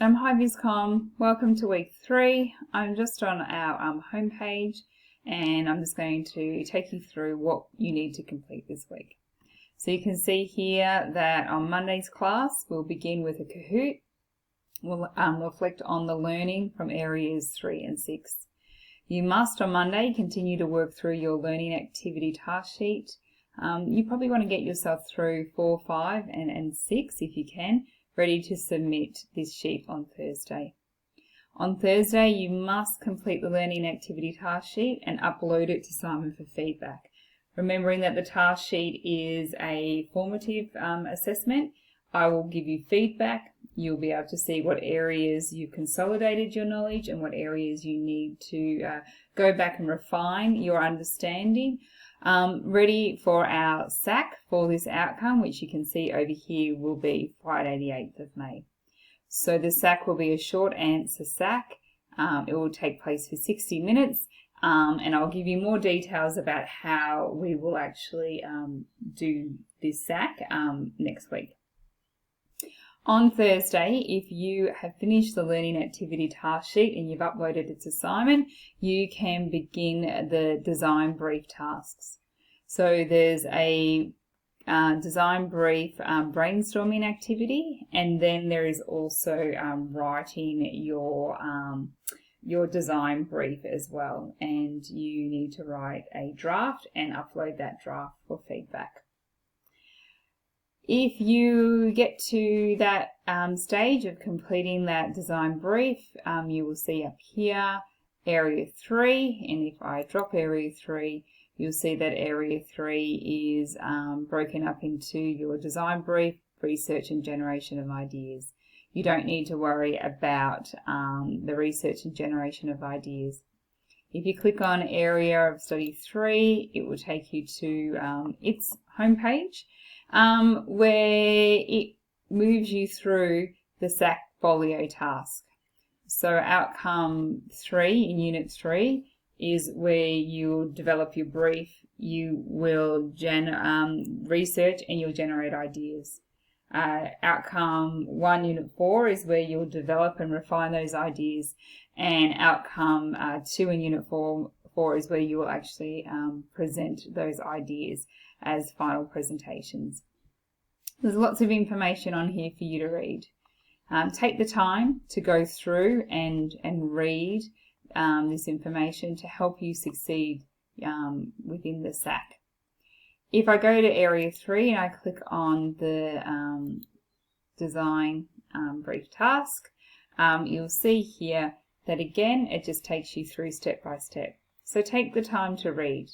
Hi Viscom, welcome to week 3. I'm just on our homepage and I'm just going to take you through what you need to complete this week. So you can see here that on Monday's class we'll begin with a Kahoot. We'll reflect on the learning from areas 3 and 6. You must on Monday continue to work through your learning activity task sheet. You probably want to get yourself through 4, 5 and 6 if you can, ready to submit this sheet on Thursday. On Thursday, you must complete the learning activity task sheet and upload it to Simon for feedback. Remembering that the task sheet is a formative assessment, I will give you feedback. You'll be able to see what areas you've consolidated your knowledge and what areas you need to go back and refine your understanding. Ready for our SAC for this outcome, which you can see over here, will be Friday the 8th of May. So the SAC will be a short answer SAC. It will take place for 60 minutes and I'll give you more details about how we will actually do this SAC next week. On Thursday, if you have finished the learning activity task sheet and you've uploaded it to Simon, you can begin the design brief tasks. So there's a design brief brainstorming activity, and then there is also writing your design brief as well, and you need to write a draft and upload that draft for feedback. If you get to that stage of completing that design brief, you will see up here area 3, and if I drop area 3, you'll see that area 3 is broken up into your design brief, research and generation of ideas. You don't need to worry about the research and generation of ideas. If you click on area of study 3, it will take you to its homepage, where it moves you through the SAC folio task. So outcome 3 in unit 3 is where you'll develop your brief, you will research and you'll generate ideas. Outcome 1 unit 4 is where you'll develop and refine those ideas, and outcome 2 in unit 4 is where you will actually present those ideas as final presentations. There's lots of information on here for you to read. Take the time to go through and read this information to help you succeed within the SAC. If I go to area 3 and I click on the design brief task, you'll see here that again it just takes you through step by step. So take the time to read.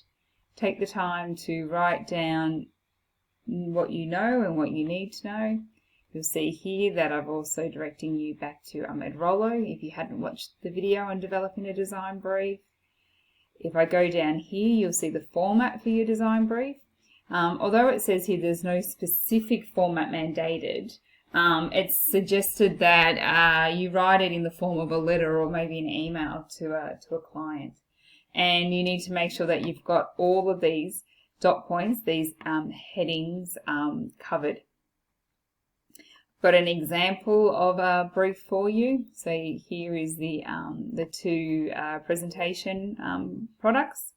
Take the time to write down what you know and what you need to know. You'll see here that I've also directing you back to Edrollo if you hadn't watched the video on developing a design brief. If I go down here, you'll see the format for your design brief. Although it says here there's no specific format mandated, it's suggested that you write it in the form of a letter or maybe an email to a client. And you need to make sure that you've got all of these dot points, these headings covered. Got an example of a brief for you. So here is the 2 presentation products.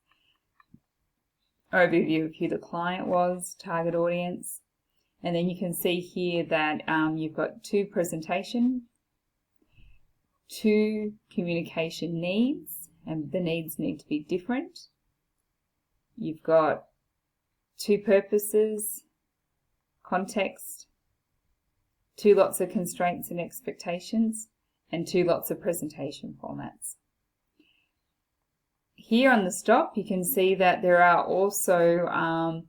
Overview of who the client was, target audience, and then you can see here that you've got 2 presentation, 2 communication needs, and the needs need to be different. You've got 2 purposes, context, 2 lots of constraints and expectations, and 2 lots of presentation formats. Here on the stop, you can see that there are also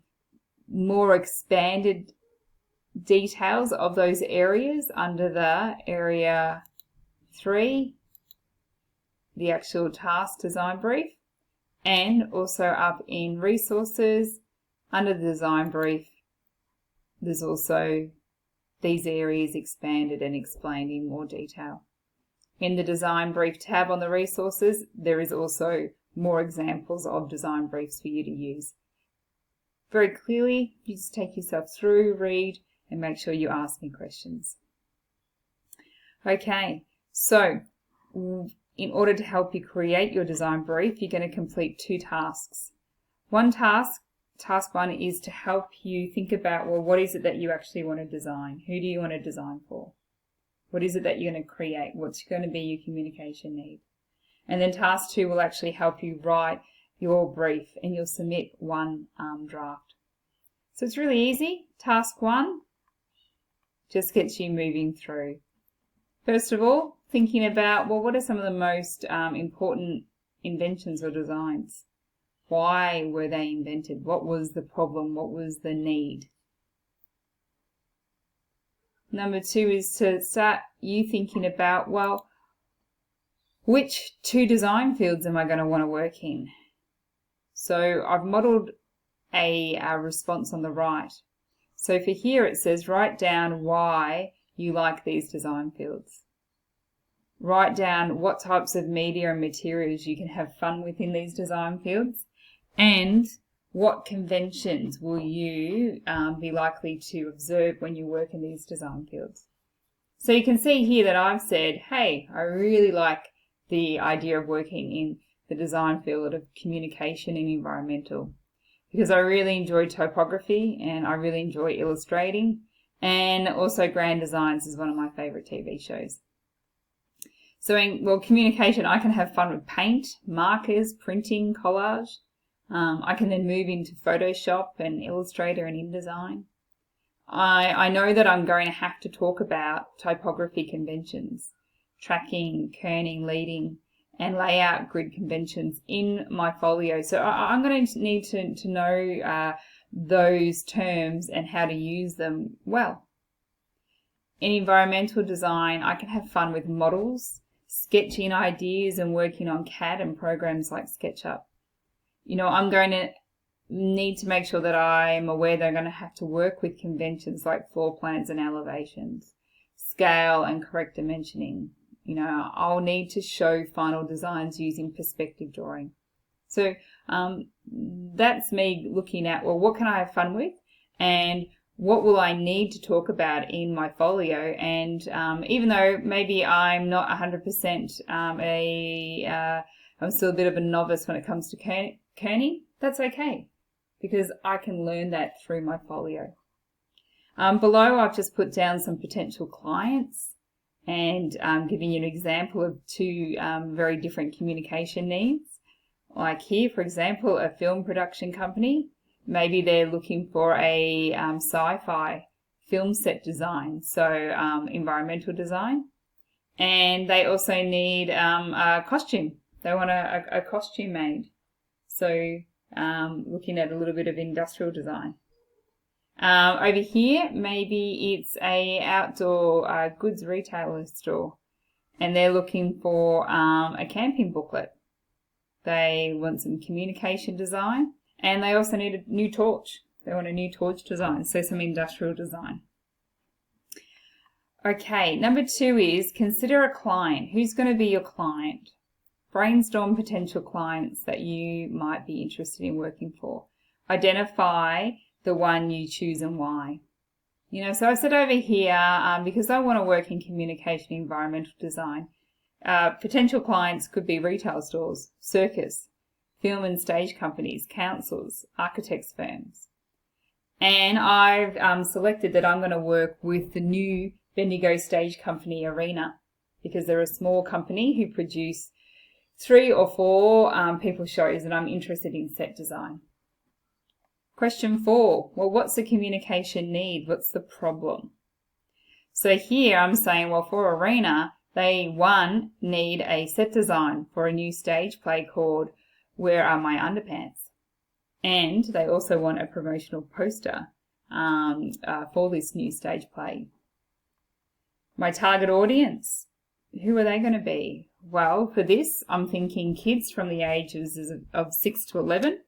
more expanded details of those areas under the area 3, the actual task design brief, and also up in resources under the design brief, there's also these areas expanded and explained in more detail. In the design brief tab on the resources, there is also more examples of design briefs for you to use. Very clearly, you just take yourself through, read, and make sure you ask me questions. Okay, so in order to help you create your design brief, you're going to complete 2 tasks. One task 1 is to help you think about, well, what is it that you actually want to design? Who do you want to design for? What is it that you're going to create? What's going to be your communication need? And then task 2 will actually help you write your brief, and you'll submit 1 draft. So it's really easy. Task 1 just gets you moving through. First of all, thinking about, well, what are some of the most important inventions or designs? Why were they invented? What was the problem? What was the need? Number 2 is to start you thinking about, well, which 2 design fields am I going to want to work in? So I've modeled a response on the right. So for here it says, write down why you like these design fields. Write down what types of media and materials you can have fun with in these design fields, and what conventions will you be likely to observe when you work in these design fields. So you can see here that I've said, hey, I really like the idea of working in the design field of communication and environmental, because I really enjoy typography and I really enjoy illustrating, and also Grand Designs is one of my favorite TV shows. So in communication, I can have fun with paint, markers, printing, collage. I can then move into Photoshop and Illustrator and InDesign. I know that I'm going to have to talk about typography conventions, tracking, kerning, leading, and layout grid conventions in my folio. So I'm going to need to know those terms and how to use them well. In environmental design, I can have fun with models, sketching ideas, and working on CAD and programs like SketchUp. You know, I'm going to need to make sure that I'm aware that I'm going to have to work with conventions like floor plans and elevations, scale and correct dimensioning. You know, I'll need to show final designs using perspective drawing. So that's me looking at, well, what can I have fun with, and what will I need to talk about in my folio? And even though maybe I'm not 100% I'm still a bit of a novice when it comes to kerning, that's okay, because I can learn that through my folio. Below, I've just put down some potential clients and giving you an example of 2 very different communication needs. Like here, for example, a film production company. Maybe they're looking for a sci-fi film set design, so environmental design. And they also need a costume. They want a costume made. So looking at a little bit of industrial design. Over here, maybe it's a outdoor goods retailer store, and they're looking for a camping booklet. They want some communication design, and they also need a new torch. They want a new torch design, so some industrial design. Okay, number 2 is consider a client. Who's going to be your client? Brainstorm potential clients that you might be interested in working for. Identify the one you choose and why. You know, so I said over here, because I want to work in communication environmental design, potential clients could be retail stores, circus, film and stage companies, councils, architects firms. And I've selected that I'm going to work with the new Bendigo stage company Arena, because they're a small company who produce 3 or 4 people shows, and I'm interested in set design. Question 4, well, what's the communication need? What's the problem? So here I'm saying, well, for Arena, they, 1, need a set design for a new stage play called Where Are My Underpants? And they also want a promotional poster for this new stage play. My target audience, who are they going to be? Well, for this, I'm thinking kids from the ages of 6 to 11,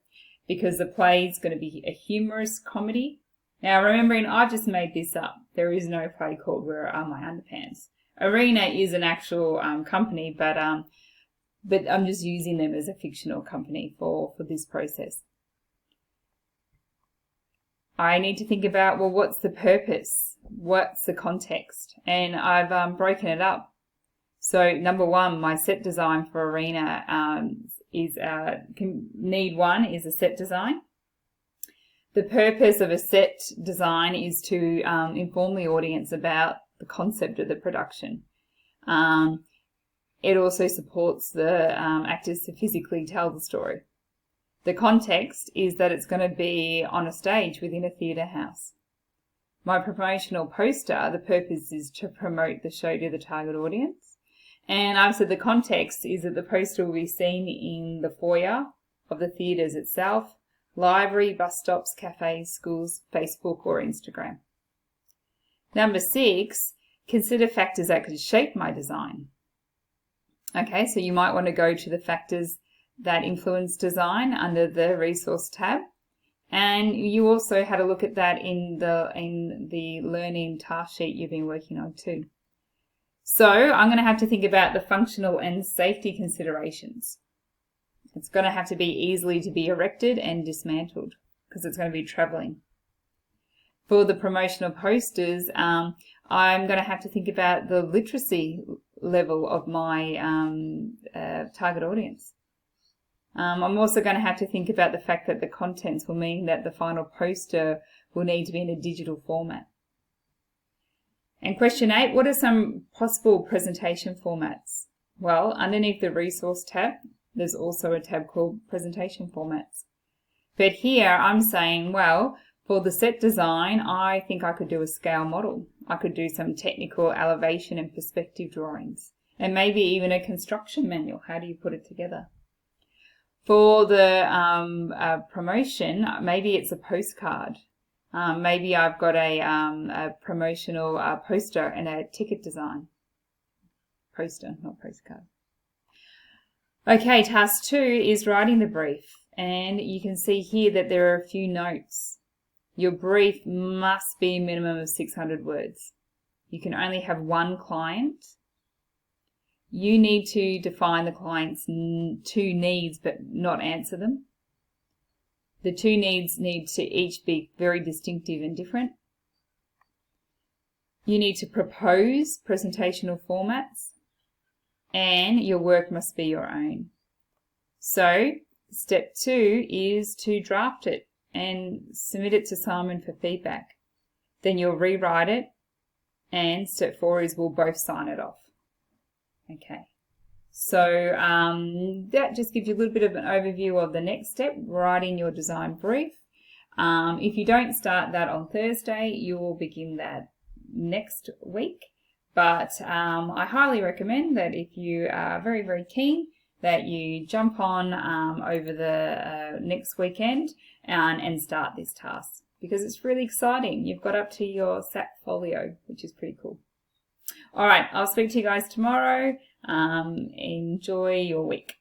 because the play is going to be a humorous comedy. Now, remembering, I've just made this up. There is no play called Where Are My Underpants? Arena is an actual company, but I'm just using them as a fictional company for this process. I need to think about, well, what's the purpose? What's the context? And I've broken it up So number one, my set design for Arena need one is a set design. The purpose of a set design is to inform the audience about the concept of the production. It also supports the actors to physically tell the story. The context is that it's going to be on a stage within a theatre house. My promotional poster, the purpose is to promote the show to the target audience. And I've said the context is that the poster will be seen in the foyer of the theatres itself, library, bus stops, cafes, schools, Facebook or Instagram. Number 6, consider factors that could shape my design. Okay, so you might want to go to the factors that influence design under the resource tab. And you also had a look at that in the learning task sheet you've been working on too. So I'm going to have to think about the functional and safety considerations. It's going to have to be easily to be erected and dismantled because it's going to be travelling. For the promotional posters, I'm going to have to think about the literacy level of my target audience. I'm also going to have to think about the fact that the contents will mean that the final poster will need to be in a digital format. And question 8, what are some possible presentation formats? Well, underneath the resource tab, there's also a tab called presentation formats. But here I'm saying, well, for the set design, I think I could do a scale model. I could do some technical elevation and perspective drawings, and maybe even a construction manual. How do you put it together? For the promotion, maybe it's a postcard. Maybe I've got a promotional poster and a ticket design. Poster, not postcard. Okay, task 2 is writing the brief. And you can see here that there are a few notes. Your brief must be a minimum of 600 words. You can only have one client. You need to define the client's 2 needs but not answer them. The 2 needs need to each be very distinctive and different. You need to propose presentational formats, and your work must be your own. So step 2 is to draft it and submit it to Simon for feedback. Then you'll rewrite it, and step 4 is we'll both sign it off. Okay, so that just gives you a little bit of an overview of the next step, writing your design brief. If you don't start that on Thursday, you will begin that next week. But I highly recommend that if you are very, very keen, that you jump on over the next weekend and start this task, because it's really exciting. You've got up to your SAT folio, which is pretty cool. All right, I'll speak to you guys tomorrow. Enjoy your week.